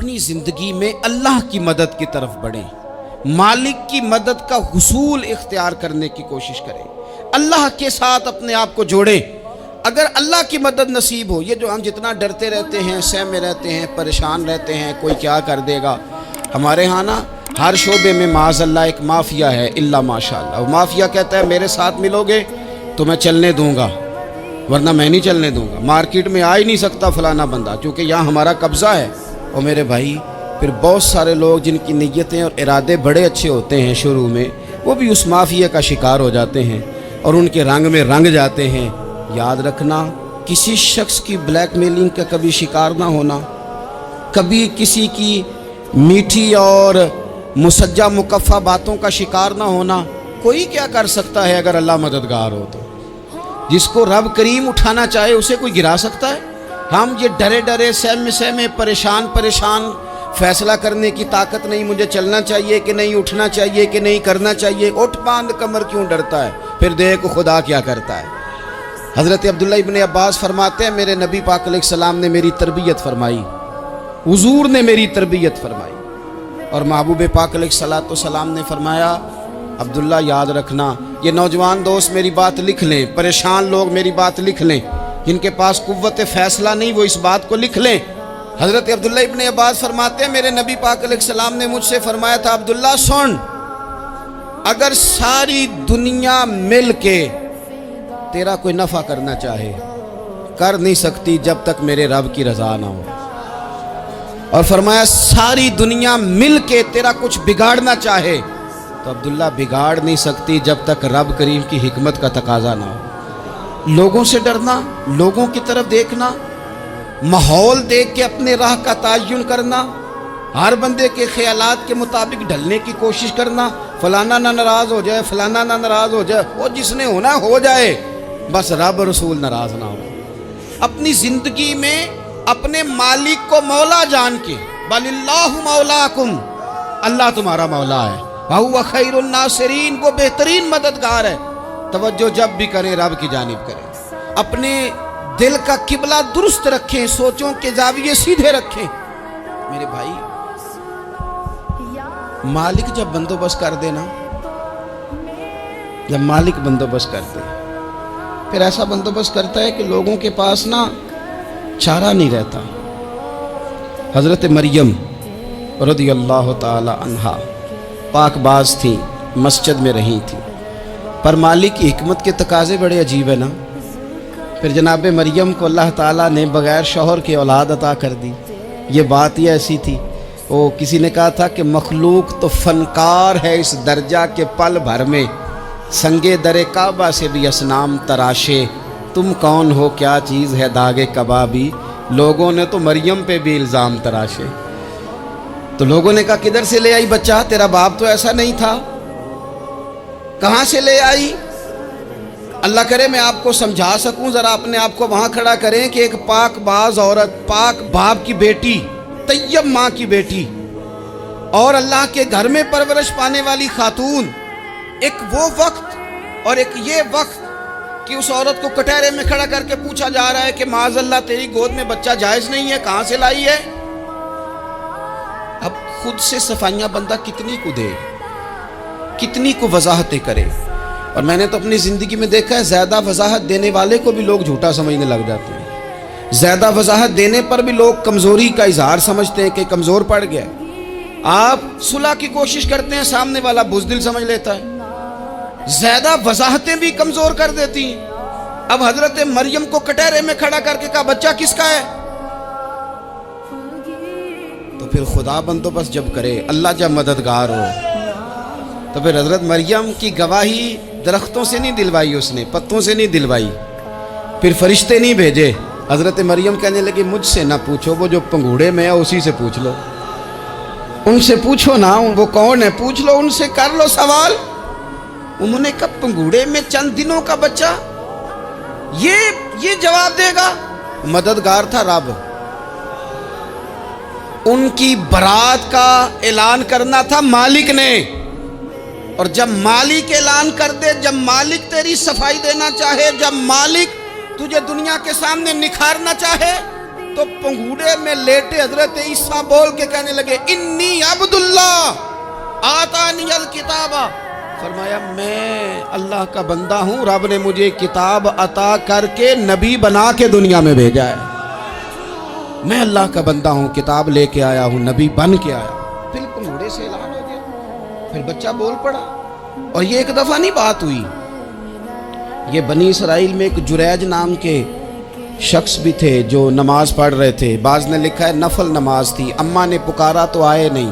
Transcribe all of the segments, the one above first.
اپنی زندگی میں اللہ کی مدد کی طرف بڑھیں، مالک کی مدد کا حصول اختیار کرنے کی کوشش کریں، اللہ کے ساتھ اپنے آپ کو جوڑیں۔ اگر اللہ کی مدد نصیب ہو، یہ جو ہم جتنا ڈرتے رہتے ہیں، سہمے رہتے ہیں، پریشان رہتے ہیں کوئی کیا کر دے گا، ہمارے ہاں نا ہر شعبے میں معاذ اللہ ایک مافیا ہے، الا ماشاءاللہ۔ وہ مافیا کہتا ہے میرے ساتھ ملو گے تو میں چلنے دوں گا، ورنہ میں نہیں چلنے دوں گا، مارکیٹ میں آ ہی نہیں سکتا فلانا بندہ، کیونکہ یہاں ہمارا قبضہ ہے۔ اور میرے بھائی پھر بہت سارے لوگ جن کی نیتیں اور ارادے بڑے اچھے ہوتے ہیں شروع میں، وہ بھی اس مافیا کا شکار ہو جاتے ہیں اور ان کے رنگ میں رنگ جاتے ہیں۔ یاد رکھنا، کسی شخص کی بلیک میلنگ کا کبھی شکار نہ ہونا، کبھی کسی کی میٹھی اور مسجع مکفہ باتوں کا شکار نہ ہونا۔ کوئی کیا کر سکتا ہے اگر اللہ مددگار ہو تو؟ جس کو رب کریم اٹھانا چاہے اسے کوئی گرا سکتا ہے؟ ہم یہ ڈرے ڈرے سہمے پریشان فیصلہ کرنے کی طاقت نہیں، مجھے چلنا چاہیے کہ نہیں، اٹھنا چاہیے کہ نہیں، کرنا چاہیے، اٹھ باندھ کمر کیوں ڈرتا ہے؟ پھر دیکھ خدا کیا کرتا ہے۔ حضرت عبداللہ ابن عباس فرماتے ہیں میرے نبی پاک علیہ السلام نے میری تربیت فرمائی، حضور نے میری تربیت فرمائی، اور محبوب پاک علیہ السلام نے فرمایا عبداللہ یاد رکھنا، یہ نوجوان دوست میری بات لکھ لیں، پریشان لوگ میری بات لکھ لیں، جن کے پاس قوت فیصلہ نہیں وہ اس بات کو لکھ لیں۔ حضرت عبداللہ ابن عباس فرماتے ہیں میرے نبی پاک علیہ السلام نے مجھ سے فرمایا تھا عبداللہ سن، اگر ساری دنیا مل کے تیرا کوئی نفع کرنا چاہے، کر نہیں سکتی جب تک میرے رب کی رضا نہ ہو، اور فرمایا ساری دنیا مل کے تیرا کچھ بگاڑنا چاہے تو عبداللہ بگاڑ نہیں سکتی جب تک رب کریم کی حکمت کا تقاضا نہ ہو۔ لوگوں سے ڈرنا، لوگوں کی طرف دیکھنا، ماحول دیکھ کے اپنے راہ کا تعین کرنا، ہر بندے کے خیالات کے مطابق ڈھلنے کی کوشش کرنا، فلانا نہ ناراض ہو جائے، فلانا نہ ناراض ہو جائے، وہ جس نے ہونا ہو جائے، بس رب رسول ناراض نہ ہو۔ اپنی زندگی میں اپنے مالک کو مولا جان کے، بل اللہ مولاکم، اللہ تمہارا مولا ہے، وَهُوَ خَيْرُ النَّاصِرِينَ، وہ بہترین مددگار ہے۔ توجہ جب بھی کریں رب کی جانب کریں، اپنے دل کا قبلہ درست رکھیں، سوچوں کے زاویے سیدھے رکھیں۔ میرے بھائی مالک جب بندوبست کر دے نا، جب مالک بندوبست کر دے پھر ایسا بندوبست کرتا ہے کہ لوگوں کے پاس نا چارہ نہیں رہتا۔ حضرت مریم رضی اللہ تعالی عنہا پاک باز تھیں، مسجد میں رہی تھیں، پر مالک کی حکمت کے تقاضے بڑے عجیب ہیں نا۔ پھر جناب مریم کو اللہ تعالیٰ نے بغیر شوہر کے اولاد عطا کر دی۔ یہ بات ہی ایسی تھی، وہ کسی نے کہا تھا کہ مخلوق تو فنکار ہے اس درجہ کے پل بھر میں سنگے در کعبہ سے بھی اصنام تراشے، تم کون ہو کیا چیز ہے داغے کبابی، لوگوں نے تو مریم پہ بھی الزام تراشے۔ تو لوگوں نے کہا کدھر سے لے آئی بچہ، تیرا باپ تو ایسا نہیں تھا، کہاں سے لے آئی؟ اللہ کرے میں آپ کو سمجھا سکوں، ذرا اپنے آپ کو وہاں کھڑا کریں کہ ایک پاک باز عورت، پاک باپ کی بیٹی، طیب ماں کی بیٹی، اور اللہ کے گھر میں پرورش پانے والی خاتون، ایک وہ وقت اور ایک یہ وقت کہ اس عورت کو کٹہرے میں کھڑا کر کے پوچھا جا رہا ہے کہ معاذ اللہ تیری گود میں بچہ جائز نہیں ہے، کہاں سے لائی ہے؟ اب خود سے صفائیاں بندہ کتنی کو دے، کتنی کو وضاحتیں کرے۔ اور میں نے تو اپنی زندگی میں دیکھا ہے زیادہ وضاحت دینے والے کو بھی لوگ جھوٹا سمجھنے لگ جاتے ہیں، زیادہ وضاحت دینے پر بھی لوگ کمزوری کا اظہار سمجھتے ہیں کہ کمزور پڑ گیا۔ آپ صلح کی کوشش کرتے ہیں، سامنے والا بزدل سمجھ لیتا ہے، زیادہ وضاحتیں بھی کمزور کر دیتی ہیں۔ اب حضرت مریم کو کٹہرے میں کھڑا کر کے کہا بچہ کس کا ہے؟ تو پھر خدا بندوبست جب کرے، اللہ جب مددگار ہو، تو پھر حضرت مریم کی گواہی درختوں سے نہیں دلوائی، اس نے پتوں سے نہیں دلوائی، پھر فرشتے نہیں بھیجے۔ حضرت مریم کہنے لگی مجھ سے نہ پوچھو، وہ جو پنگوڑے میں ہے اسی سے پوچھ لو، ان سے پوچھو نا، وہ کون ہے پوچھ لو، ان سے کر لو سوال۔ انہوں نے کہا پنگوڑے میں چند دنوں کا بچہ، یہ جواب دے گا؟ مددگار تھا رب، ان کی برات کا اعلان کرنا تھا مالک نے، اور جب مالک اعلان کر دے، جب مالک تیری صفائی دینا چاہے، جب مالک تجھے دنیا کے سامنے نکھارنا چاہے، تو पंगूड़े में लेटे हजरत ईसा बोल के कहने लगे इन्नी अब्दुल्लाह आतानी अल किताबा, फरमाया मैं अल्लाह का बंदा हूँ, रब ने मुझे किताब अता करके नबी बना के दुनिया में भेजा है। मैं अल्लाह का बंदा हूँ, किताब लेके आया हूँ, नबी बन के आया। फिर पंगूड़े से ऐलान हो गया, फिर बच्चा बोल पड़ा। और ये एक दफ़ा नहीं बात हुई, ये बनी इसराइल में एक जुरैज नाम के शख्स भी थे जो नमाज पढ़ रहे थे। बाज़ ने लिखा है नफल नमाज थी, अम्मा ने पुकारा तो आए नहीं,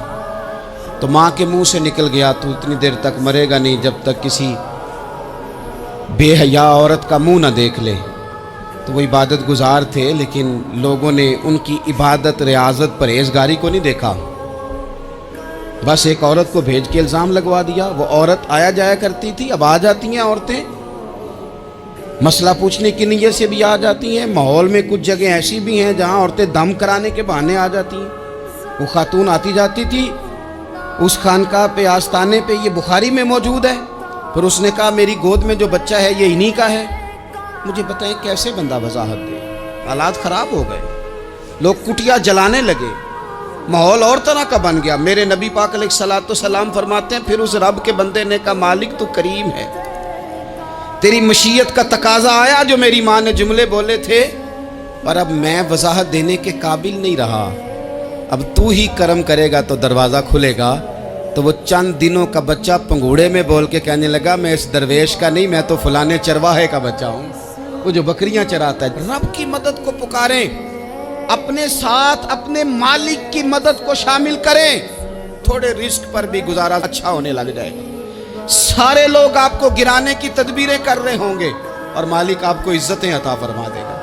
तो माँ के मुंह से निकल गया तू इतनी देर तक मरेगा नहीं जब तक किसी बेहया औरत का मुंह ना देख ले। तो वो इबादत गुजार थे, लेकिन लोगों ने उनकी इबादत, रियाजत, परहेजगारी को नहीं देखा। बस एक औरत को भेज के इल्ज़ाम लगवा दिया। वो औरत आया जाया करती थी, अब आ जाती हैं औरतें, मसला पूछने की नीयत से भी आ जाती हैं। माहौल में कुछ जगह ऐसी भी हैं जहाँ औरतें दम कराने के बहाने आ जाती हैं। वो खातून आती जाती थी उस खानका पे, आस्ताने पे, ये बुखारी में मौजूद है। फिर उसने कहा मेरी गोद में जो बच्चा है ये इन्हीं का है। मुझे बताएं कैसे बंदा वजाहत दे। हालात ख़राब हो गए, लोग कुटिया जलाने लगे, माहौल और तरह का बन गया। मेरे नबी पाक अलैहिस्सलाम फरमाते हैं फिर उस रब के बंदे ने कहा मालिक तू करीम है, तेरी मशीयत का तकाजा आया जो मेरी माँ ने जुमले बोले थे, पर अब मैं वजाहत देने के काबिल नहीं रहा, अब तू ही करम करेगा तो दरवाज़ा खुलेगा। तो वो चंद दिनों का बच्चा पंगूड़े में बोल के कहने लगा मैं इस दरवेश का नहीं, मैं तो फलाने चरवाहे का बच्चा हूँ, वो जो बकरियां चराता है। रब की मदद को पुकारें, अपने साथ अपने मालिक की मदद को शामिल करें, थोड़े रिस्क पर भी गुजारा अच्छा होने लग जाएगा। सारे लोग आपको गिराने की तदबीरें कर रहे होंगे और मालिक आपको इज्जतें अता फरमा देगा,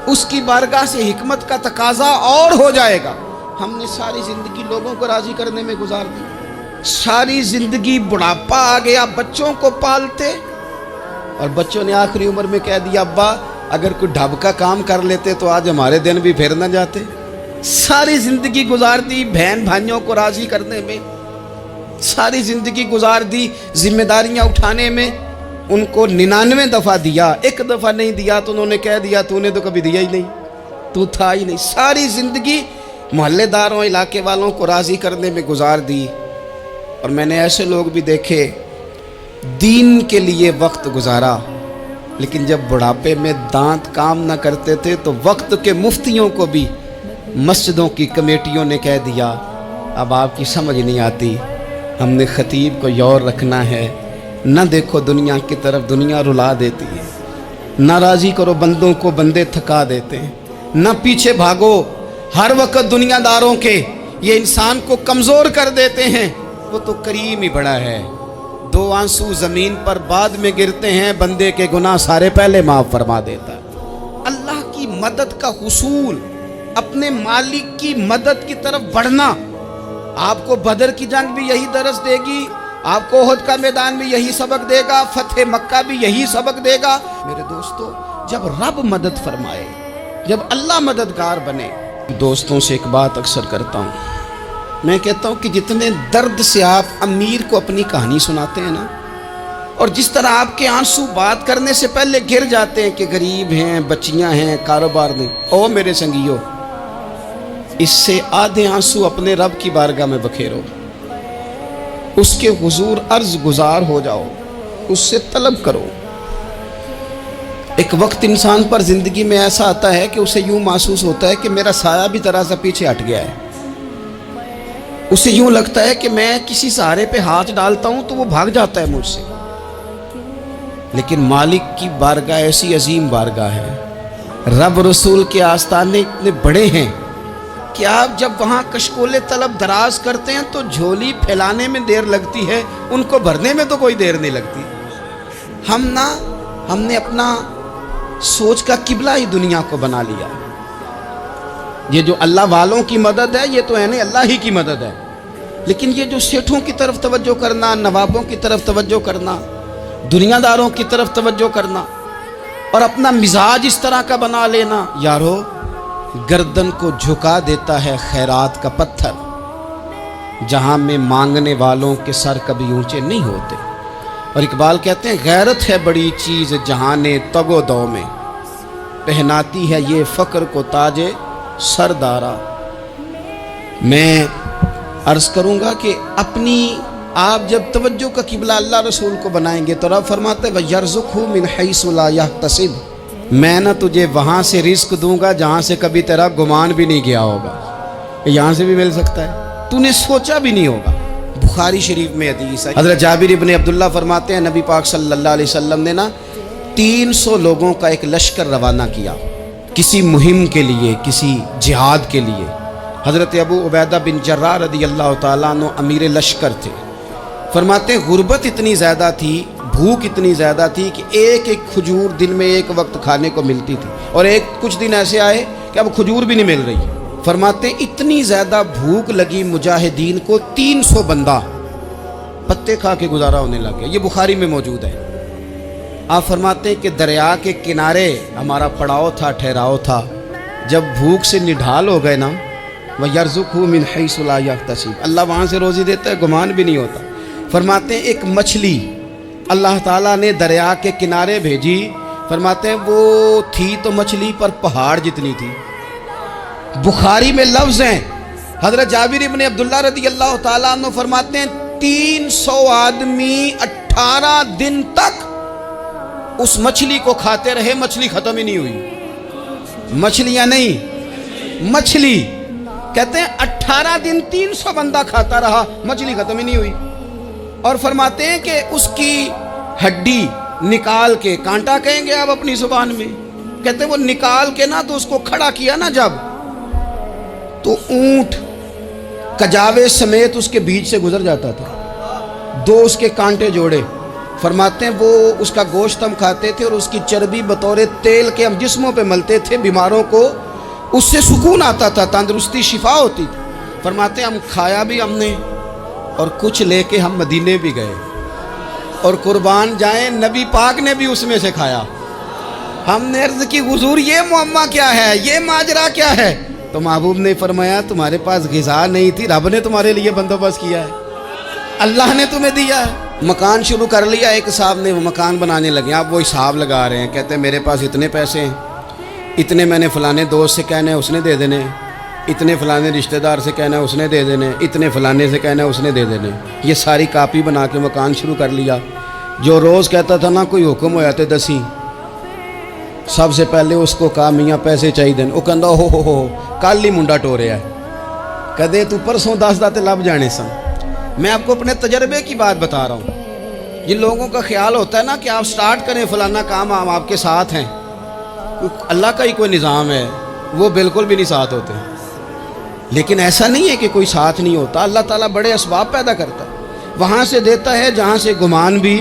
उसकी बारगाह से हिकमत का तकाजा और हो जाएगा। हमने सारी जिंदगी लोगों को राजी करने में गुजार दी, सारी जिंदगी बुढ़ापा आ गया बच्चों को पालते, और बच्चों ने आखिरी उम्र में कह दिया अब्बा अगर कोई ढब का काम कर लेते तो आज हमारे दिन भी फिर न जाते। सारी जिंदगी गुजार दी बहन भाइयों को राजी करने में, सारी जिंदगी गुजार दी जिम्मेदारियां उठाने में। उनको 99 दफ़ा दिया, एक दफ़ा नहीं दिया तो उन्होंने कह दिया तूने तो कभी दिया ही नहीं, तू था ही नहीं। सारी जिंदगी मोहल्लेदारों, इलाके वालों को राजी करने में गुजार दी। और मैंने ऐसे लोग भी देखे दीन के लिए वक्त गुजारा, लेकिन जब बुढ़ापे में दांत काम न करते थे तो वक्त के मुफ्तियों को भी मस्जिदों की कमेटियों ने कह दिया अब आपकी समझ नहीं आती, हमने खतीब को यौर रखना है, न देखो दुनिया की तरफ, दुनिया रुला देती है, न राजी करो बंदों को, बंदे थका देते हैं, न पीछे भागो हर वक्त दुनियादारों के, ये इंसान को कमज़ोर कर देते हैं। वो तो करीम ही बड़ा है, 2 आंसू ज़मीन पर बाद में गिरते हैं, बंदे के गुनाह सारे पहले माफ़ फरमा देता है। अल्लाह की मदद का हुसूल, अपने मालिक की मदद की तरफ बढ़ना, आपको बदर की जंग भी यही दरस देगी, आपको उहद का मैदान भी यही सबक देगा, फतेह मक्का भी यही सबक देगा। मेरे दोस्तों, जब रब मदद फरमाए, जब अल्लाह मददगार बने। दोस्तों से एक बात अक्सर करता हूँ, मैं कहता हूँ कि जितने दर्द से आप अमीर को अपनी कहानी सुनाते हैं ना, और जिस तरह आपके आंसू बात करने से पहले गिर जाते हैं कि गरीब हैं, बच्चियाँ हैं, कारोबार नहीं, ओ मेरे संगियों, इससे आधे आंसू अपने रब की बारगाह में बखेरो, उसके हुजूर अर्ज गुजार हो जाओ, उससे तलब करो। एक वक्त इंसान पर ज़िंदगी में ऐसा आता है कि उसे यूँ महसूस होता है कि मेरा साया भी तरह सा पीछे हट गया है, उसे यूँ लगता है कि मैं किसी सहारे पे हाथ डालता हूँ तो वो भाग जाता है मुझसे। लेकिन मालिक की बारगाह ऐसी अजीम बारगाह है, रब रसूल के आस्ताने इतने बड़े हैं कि आप जब वहाँ कशकोले तलब दराज करते हैं तो झोली फैलाने में देर लगती है, उनको भरने में तो कोई देर नहीं लगती। हमने अपना सोच का किबला ही दुनिया को बना लिया। ये जो अल्लाह वालों की मदद है ये तो है नहीं, अल्लाह ही की मदद है, लेकिन ये जो सेठों की तरफ तवज्जो करना, नवाबों की तरफ तवज्जो करना, दुनियादारों की तरफ तवज्जो करना और अपना मिजाज इस तरह का बना लेना, यारो गर्दन को झुका देता है खैरात का पत्थर, जहाँ में मांगने वालों के सर कभी ऊंचे नहीं होते। और इकबाल कहते हैं गैरत है बड़ी चीज़ जहाने तगो दो में, पहनाती है ये फ़क्र को ताजे सरदारा। मैं अर्ज करूँगा कि अपनी आप जब तवज्जो का किबला अल्लाह रसूल को बनाएंगे तो रब फरमाते वयर्ज़ुक़हु मिन हैसु ला यहतसिब, मैं ना तुझे वहाँ से रिस्क दूंगा जहाँ से कभी तेरा गुमान भी नहीं गया होगा। यहाँ से भी मिल सकता है, तूने सोचा भी नहीं होगा। बुखारी शरीफ में हदीस है, हज़रत जाबिर इब्न अब्दुल्लाह फरमाते हैं नबी पाक सल्लल्लाहु अलैहि वसल्लम ने ना 300 लोगों का एक लश्कर रवाना किया किसी मुहिम के लिए, किसी जिहाद के लिए। हज़रत अबू उबैदा बिन जर्राह रदी अल्लाह ताला अन्हु अमीर लश्कर थे। फरमाते गुर्बत इतनी ज़्यादा थी, भूख इतनी ज़्यादा थी कि एक एक खजूर दिन में एक वक्त खाने को मिलती थी, और कुछ दिन ऐसे आए कि अब खजूर भी नहीं मिल रही। फरमाते इतनी ज़्यादा भूख लगी मुजाहिदीन को, 300 बंदा पत्ते खा के गुजारा होने लगे। ये बुखारी में मौजूद है। आप फरमाते हैं कि दरिया के किनारे हमारा पड़ाव था, ठहराव था। जब भूख से निढाल हो गए ना, वयर्ज़ुक़हु मिन हैसु ला यहतसिब, अल्लाह वहाँ से रोज़ी देता है, गुमान भी नहीं होता। फरमाते हैं एक मछली अल्लाह ताला ने दरिया के किनारे भेजी। फरमाते हैं वो थी तो मछली पर पहाड़ जितनी थी। बुखारी में लफ्ज़ हैं, हज़रत जाबिर इब्न अब्दुल्लाह रदी अल्लाह ताला अन्हु फरमाते हैं 300 आदमी 18 दिन तक उस मछली को खाते रहे, मछली ख़त्म ही नहीं हुई। मछलियाँ नहीं, मछली। कहते हैं 18 दिन 300 बंदा खाता रहा, मछली ख़त्म ही नहीं हुई। और फरमाते हैं कि उसकी हड्डी निकाल के, कांटा कहेंगे आप अपनी जुबान में, कहते हैं वो निकाल के ना तो उसको खड़ा किया ना जब, तो ऊंट कजावे समेत उसके बीच से गुजर जाता था। 2 उसके कांटे जोड़े। फरमाते हैं वो उसका गोश्त हम खाते थे और उसकी चर्बी बतौर तेल के हम जिस्मों पे मलते थे, बीमारों को उससे सुकून आता था, तंदुरुस्ती शिफा होती थी। फरमाते हैं हम खाया भी हमने, और कुछ लेके हम मदीने भी गए, और कुर्बान जाए नबी पाक ने भी उसमें से खाया। हमने अर्ज़ की हुजूर ये मुअम्मा क्या है, ये माजरा क्या है? तो महबूब ने फरमाया तुम्हारे पास ग़िज़ा नहीं थी, रब ने तुम्हारे लिए बंदोबस्त किया है, अल्लाह ने तुम्हें दिया है। मकान शुरू कर लिया, एक साहब ने वो मकान बनाने लगे। आप वो हिसाब लगा रहे हैं, कहते हैं मेरे पास इतने पैसे हैं, इतने मैंने फ़लाने दोस्त से कहना है उसने दे देने, इतने फ़लाने रिश्तेदार से कहना है उसने दे देने, इतने फ़लाने से कहना है उसने दे देने। ये सारी कापी बना के मकान शुरू कर लिया। जो रोज़ कहता था ना कोई हुक्म हो जाते दसी, सबसे पहले उसको कहा मियाँ पैसे चाहिए। वो कहता हो कल ही मुंडा टोरिया है, कहते तू परसों 10 दाते लब जाने सन। मैं आपको अपने तजर्बे की बात बता रहा हूँ। जिन लोगों का ख्याल होता है ना कि आप स्टार्ट करें फ़लाना काम, हम आपके साथ हैं, अल्लाह का ही कोई निज़ाम है, वो बिल्कुल भी नहीं साथ होते। लेकिन ऐसा नहीं है कि कोई साथ नहीं होता, अल्लाह ताला बड़े असबाब पैदा करता है, वहाँ से देता है जहाँ से गुमान भी।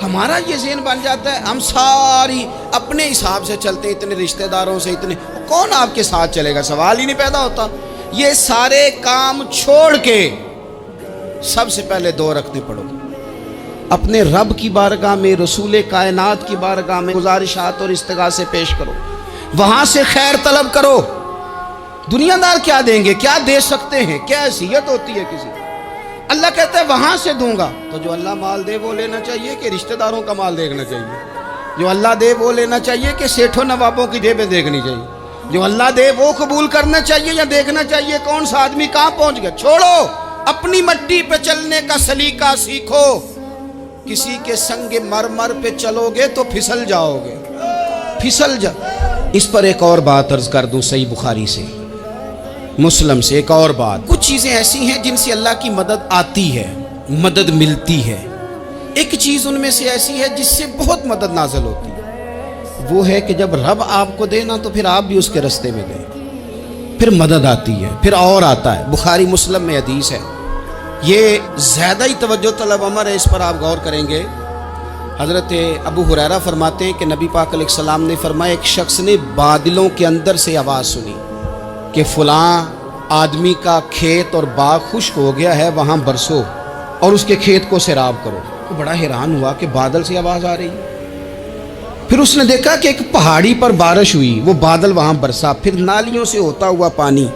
हमारा ये ज़हन बन जाता है, हम सारी अपने हिसाब से चलते, इतने रिश्तेदारों से, इतने कौन आपके साथ चलेगा, सवाल ही नहीं पैदा होता। ये सारे काम छोड़ के सबसे पहले 2 रखते पड़ो, अपने रब की बारगाह में, रसूल कायनात की बारगाह में गुजारिशात और इस्तिगासे पेश करो, वहाँ से खैर तलब करो। दुनियादार क्या देंगे, क्या दे सकते हैं, क्या हैसियत होती है किसी। अल्लाह कहता है वहाँ से दूंगा। तो जो अल्लाह माल दे वो लेना चाहिए कि रिश्तेदारों का माल देखना चाहिए? जो अल्लाह दे वो लेना चाहिए कि सेठों नवाबों की जेबें देखनी चाहिए? जो अल्लाह दे वो कबूल करना चाहिए या देखना चाहिए कौन सा आदमी कहाँ पहुँच गया? छोड़ो, अपनी मट्टी पे चलने का सलीका सीखो। किसी के संग मरमर पे चलोगे तो फिसल जाओगे, फिसल जा। इस पर एक और बात अर्ज कर दूं, सही बुखारी से, मुस्लिम से एक और बात। कुछ चीज़ें ऐसी हैं जिनसे अल्लाह की मदद आती है, मदद मिलती है। एक चीज़ उनमें से ऐसी है जिससे बहुत मदद नाज़िल होती है, वो है कि जब रब आपको देना तो फिर आप भी उसके रास्ते में गए, फिर मदद आती है, फिर और आता है। बुखारी मुस्लिम में हदीस है, ये ज़्यादा ही तवज्जो तलब अमर है, इस पर आप गौर करेंगे। हज़रत अबू हुरैरा फरमाते हैं कि नबी पाक अलैहिस्सलाम ने फरमाया एक शख्स ने बादलों के अंदर से आवाज़ सुनी कि फ़लाँ आदमी का खेत और बाग खुश्क हो गया है, वहाँ बरसो और उसके खेत को सैराब करो। तो बड़ा हैरान हुआ कि बादल से आवाज़ आ रही है। फिर उसने देखा कि एक पहाड़ी पर बारिश हुई, वो बादल वहाँ बरसा, फिर नालियों से होता हुआ पानी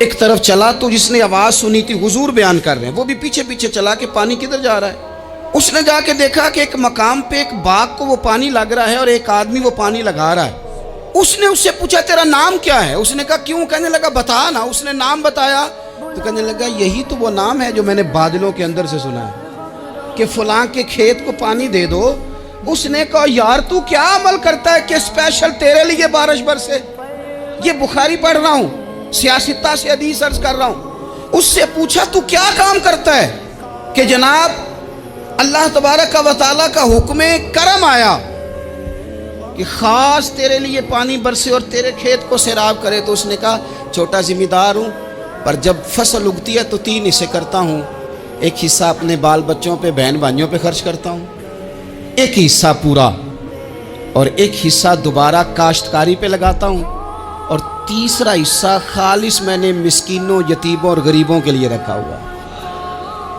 एक तरफ चला। तो जिसने आवाज़ सुनी थी, हुजूर बयान कर रहे हैं, वो भी पीछे पीछे चला कि पानी किधर जा रहा है। उसने जाके देखा कि एक मकाम पे एक बाग को वो पानी लग रहा है और एक आदमी वो पानी लगा रहा है। اس نے اس سے پوچھا تیرا نام کیا ہے؟ اس نے کہا کیوں؟ کہنے لگا بتا نا۔ اس نے نام بتایا تو کہنے لگا یہی تو وہ نام ہے جو میں نے بادلوں کے اندر سے سنا ہے کہ فلاں کے کھیت کو پانی دے دو۔ اس نے کہا یار تو کیا عمل کرتا ہے کہ اسپیشل تیرے لیے بارش برسے؟ یہ بخاری پڑھ رہا ہوں، سیاستہ سے حدیث عرض کر رہا ہوں۔ اس سے پوچھا تو کیا کام کرتا ہے کہ جناب اللہ تبارک و تعالیٰ کا حکم کرم آیا کہ خاص تیرے لیے پانی برسے اور تیرے کھیت کو سیراب کرے؟ تو اس نے کہا چھوٹا ذمہ دار ہوں، پر جب فصل اگتی ہے تو 3 حصے کرتا ہوں۔ ایک حصہ اپنے بال بچوں پہ، بہن بھائیوں پہ خرچ کرتا ہوں، ایک حصہ پورا، اور ایک حصہ دوبارہ کاشتکاری پہ لگاتا ہوں، اور تیسرا حصہ خالص میں نے مسکینوں، یتیموں اور غریبوں کے لیے رکھا ہوا۔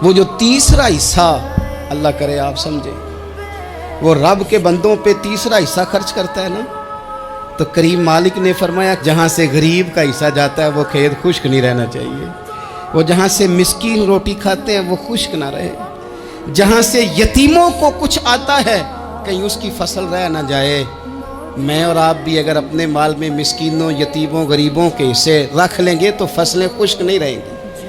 وہ جو تیسرا حصہ، اللہ کرے آپ سمجھیں، وہ رب کے بندوں پہ تیسرا حصہ خرچ کرتا ہے نا، تو کریم مالک نے فرمایا جہاں سے غریب کا حصہ جاتا ہے وہ کھیت خشک نہیں رہنا چاہیے، وہ جہاں سے مسکین روٹی کھاتے ہیں وہ خشک نہ رہے، جہاں سے یتیموں کو کچھ آتا ہے کہیں اس کی فصل رہ نہ جائے۔ میں اور آپ بھی اگر اپنے مال میں مسکینوں، یتیموں، غریبوں کے حصے رکھ لیں گے تو فصلیں خشک نہیں رہیں گی،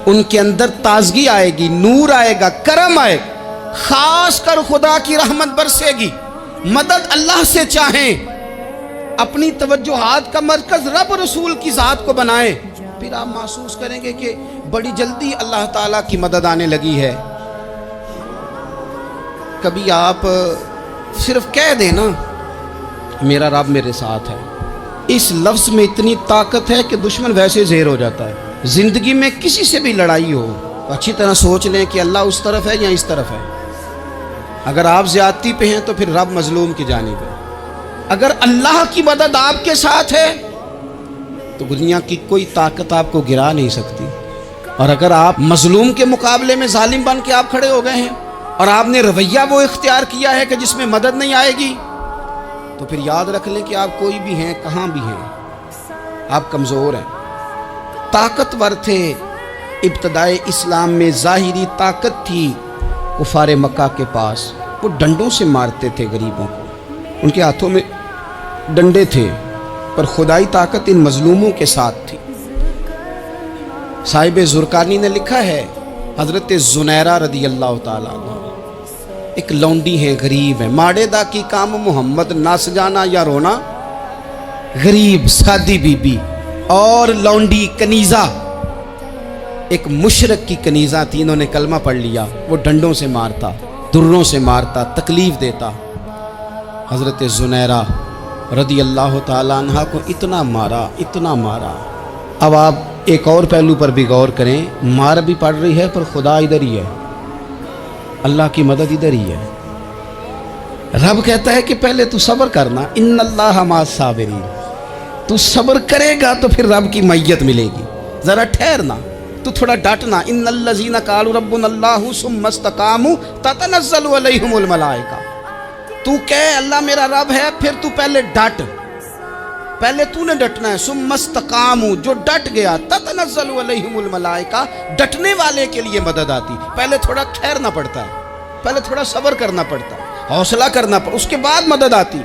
ان کے اندر تازگی آئے گی، نور آئے گا، کرم آئے گا، خاص کر خدا کی رحمت برسے گی۔ مدد اللہ سے چاہیں، اپنی توجہات کا مرکز رب رسول کی ذات کو بنائیں، پھر آپ محسوس کریں گے کہ بڑی جلدی اللہ تعالیٰ کی مدد آنے لگی ہے۔ کبھی آپ صرف کہہ دیں نا میرا رب میرے ساتھ ہے، اس لفظ میں اتنی طاقت ہے کہ دشمن ویسے زہر ہو جاتا ہے۔ زندگی میں کسی سے بھی لڑائی ہو تو اچھی طرح سوچ لیں کہ اللہ اس طرف ہے یا اس طرف ہے۔ اگر آپ زیادتی پہ ہیں تو پھر رب مظلوم کی جانب ہے۔ اگر اللہ کی مدد آپ کے ساتھ ہے تو دنیا کی کوئی طاقت آپ کو گرا نہیں سکتی، اور اگر آپ مظلوم کے مقابلے میں ظالم بن کے آپ کھڑے ہو گئے ہیں اور آپ نے رویہ وہ اختیار کیا ہے کہ جس میں مدد نہیں آئے گی، تو پھر یاد رکھ لیں کہ آپ کوئی بھی ہیں، کہاں بھی ہیں، آپ کمزور ہیں۔ طاقتور تھے ابتدائے اسلام میں، ظاہری طاقت تھی کفار مکہ کے پاس، وہ ڈنڈوں سے مارتے تھے غریبوں کو، ان کے ہاتھوں میں ڈنڈے تھے، پر خدائی طاقت ان مظلوموں کے ساتھ تھی۔ صاحب زرقانی نے لکھا ہے حضرت زنیرہ رضی اللہ تعالیٰ عنہ ایک لونڈی ہے، غریب ہے، ماڑے دا کی کام محمد نس جانا یا رونا، غریب سادی بی بی اور لونڈی کنیزہ، ایک مشرک کی کنیزہ تھی، انہوں نے کلمہ پڑھ لیا، وہ ڈنڈوں سے مارتا، دروں سے مارتا، تکلیف دیتا۔ حضرت زنیرہ رضی اللہ تعالیٰ عنہ کو اتنا مارا، اتنا مارا۔ اب آپ ایک اور پہلو پر بھی غور کریں، مار بھی پڑ رہی ہے پر خدا ادھر ہی ہے، اللہ کی مدد ادھر ہی ہے۔ رب کہتا ہے کہ پہلے تو صبر کرنا، ان اللہ مع الصابرین، تو صبر کرے گا تو پھر رب کی معیت ملے گی، ذرا ٹھہرنا، تو تھوڑا ڈٹنا۔ ان الذین قالوا ربنا اللہ ثم استقاموا تتنزل علیہم الملائکہ، تو کہے اللہ میرا رب ہے، پھر تو پہلے ڈٹ، پہلے تو نے ڈٹنا ہے۔ ثم استقاموا، جو ڈٹ گیا، تتنزل علیہم الملائکہ، ڈٹنے والے کے لیے مدد آتی، پہلے تھوڑا ٹھہرنا پڑتا ہے، پہلے تھوڑا صبر کرنا پڑتا ہے، حوصلہ کرنا پڑتا، اس کے بعد مدد آتی۔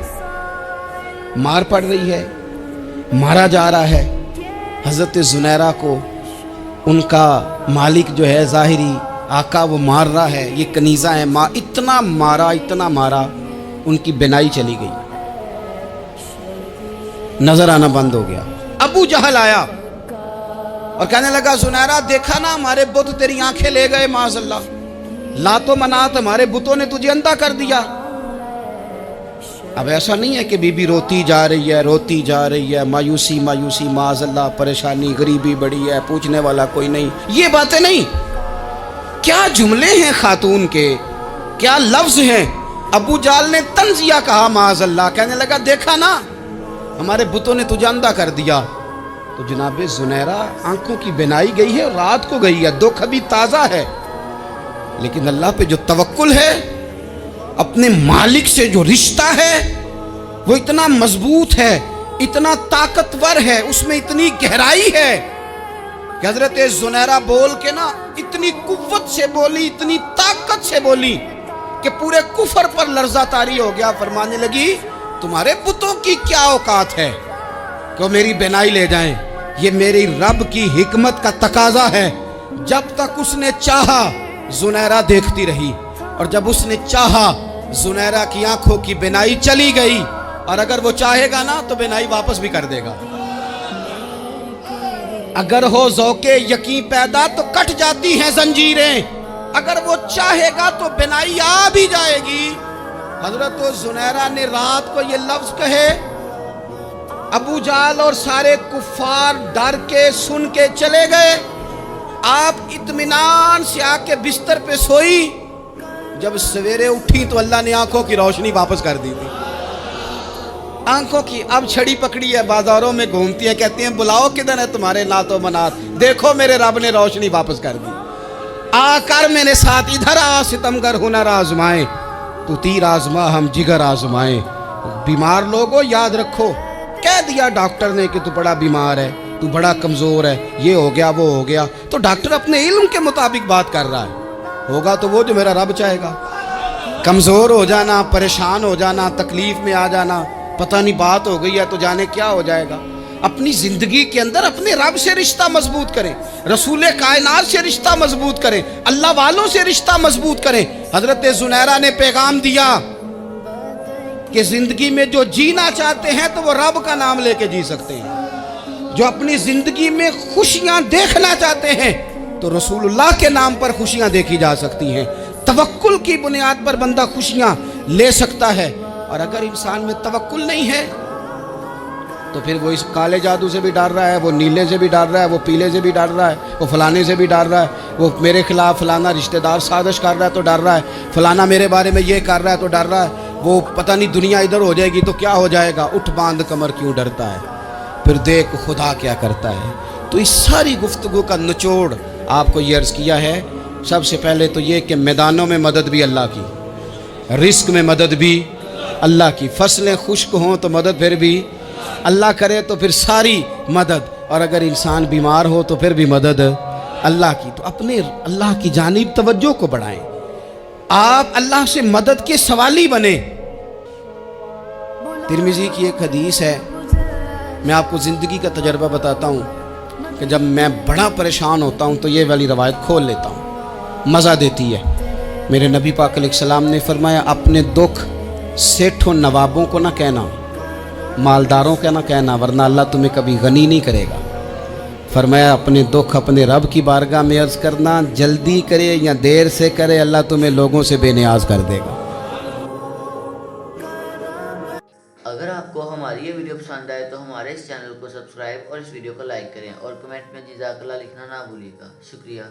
مار پڑ رہی ہے، مارا جا رہا ہے حضرت زنیرہ کو، ان کا مالک جو ہے ظاہری آقا وہ مار رہا ہے، یہ کنیزہ ہے، اتنا مارا، اتنا مارا، ان کی بینائی چلی گئی، نظر آنا بند ہو گیا۔ ابو جہل آیا اور کہنے لگا زنیرہ دیکھا نا ہمارے بت تیری آنکھیں لے گئے، معاذ اللہ، لات و منات ہمارے بتوں نے تجھے اندھا کر دیا۔ اب ایسا نہیں ہے کہ بی بی روتی جا رہی ہے، روتی جا رہی ہے، مایوسی مایوسی، معاذ اللہ، پریشانی، غریبی بڑی ہے، پوچھنے والا کوئی نہیں، یہ باتیں نہیں۔ کیا جملے ہیں خاتون کے، کیا لفظ ہیں۔ ابو جہل نے طنزیہ کہا، معاذ اللہ، کہنے لگا دیکھا نا ہمارے بتوں نے تجھے اندھا کر دیا۔ تو جناب زنیرہ آنکھوں کی بینائی گئی ہے، رات کو گئی ہے، دکھ ابھی تازہ ہے، لیکن اللہ پہ جو توکل ہے، اپنے مالک سے جو رشتہ ہے وہ اتنا مضبوط ہے، اتنا طاقتور ہے، اس میں اتنی گہرائی ہے کہ حضرت زنیرہ بول کے نا اتنی قوت سے بولی، اتنی طاقت سے بولی کہ پورے کفر پر لرزہ طاری ہو گیا۔ فرمانے لگی तुम्हारे बुतों की क्या औकात है कि वो मेरी बिनाई ले जाएं। ये मेरी रब की हिकमत का तकाजा है। जब तक उसने चाहा जुनैरा देखती रही, और जब उसने चाहा जुनैरा की आंखों की बिनाई चली गई, और अगर वो चाहेगा ना तो बिनाई वापस भी कर देगा। अगर हो ज़ौक़े यकीन पैदा तो कट जाती हैं जंजीरें, अगर वो चाहेगा तो बिनाई आ भी जाएगी। हजरत जुनैरा ने रात को ये लफ्ज कहे, अबू जाल और सारे कुफ्फार डर के सुन के चले गए। आप इत्मीनान से आके बिस्तर पे सोई। जब सवेरे उठी तो अल्लाह ने आंखों की रोशनी वापस कर दी थी। आंखों की अब छड़ी पकड़ी है, बाजारों में घूमती है, कहती हैं बुलाओ किधर है तुम्हारे नातो मनात, देखो मेरे रब ने रोशनी वापस कर दी। आकर मेरे साथ इधर आ, सितमगर हुनर आजमाए, तू तीर आजमा हम जिगर आजमाए। बीमार लोगों याद रखो, कह दिया डॉक्टर ने कि तू बड़ा बीमार है, तू बड़ा कमज़ोर है, ये हो गया वो हो गया, तो डॉक्टर अपने इल्म के मुताबिक बात कर रहा है। होगा तो वो जो मेरा रब चाहेगा। कमज़ोर हो जाना, परेशान हो जाना, तकलीफ़ में आ जाना, पता नहीं बात हो गई है तो जाने क्या हो जाएगा। अपनी ज़िंदगी के अंदर अपने रब से रिश्ता मजबूत करें, रसूल कायनात से रिश्ता मजबूत करें, अल्लाह वालों से रिश्ता मजबूत करें। हज़रत जुनैरा ने पैगाम दिया कि ज़िंदगी में जो जीना चाहते हैं तो वो रब का नाम लेके जी सकते हैं। जो अपनी ज़िंदगी में खुशियाँ देखना चाहते हैं तो रसूलुल्लाह के नाम पर खुशियाँ देखी जा सकती हैं। तवक्कुल की बुनियाद पर बंदा खुशियाँ ले सकता है। और अगर इंसान में तवक्कुल नहीं है तो फिर वो इस काले जादू से भी डर रहा है, वो नीले से भी डर रहा है, वो पीले से भी डर रहा है, वो फलाने से भी डर रहा है, वो मेरे खिलाफ फलाना रिश्तेदार साजिश कर रहा है तो डर रहा है, फलाना मेरे बारे में ये कर रहा है तो डर रहा है, वो पता नहीं दुनिया इधर हो जाएगी तो क्या हो जाएगा, उठ बांध कमर क्यों डरता है, फिर देख खुदा क्या करता है। तो इस सारी गुफ्तगू का निचोड़ आपको ये अर्ज़ किया है। सबसे पहले तो ये कि मैदानों में मदद भी अल्लाह की, रिस्क में मदद भी अल्लाह की, फसलें खुश्क हों तो मदद फिर भी अल्लाह करे, तो फिर सारी मदद, और अगर इंसान बीमार हो तो फिर भी मदद अल्लाह की। तो अपने अल्लाह की जानिब तवज्जो को बढ़ाएं, आप अल्लाह से मदद के सवाली बने। तिरमिज़ी की एक हदीस है, मैं आपको ज़िंदगी का तजर्बा बताता हूँ कि जब मैं बड़ा परेशान होता हूँ तो ये वाली रवायत खोल लेता हूँ, मज़ा देती है। मेरे नबी पाक अलैहिस्सलाम ने फरमाया, अपने दुख सेठों नवाबों को ना कहना, मालदारों का ना कहना, वरना अल्लाह तुम्हें कभी गनी नहीं करेगा। फरमाया अपने दुख अपने रब की बारगाह में अर्ज़ करना, जल्दी करे या देर से करे अल्लाह तुम्हें लोगों से बेनियाज कर देगा। अगर आपको हमारी ये वीडियो पसंद आए तो हमारे इस चैनल को सब्सक्राइब और इस वीडियो को लाइक करें और कमेंट में जज़ाकल्लाह लिखना ना भूलिएगा। शुक्रिया।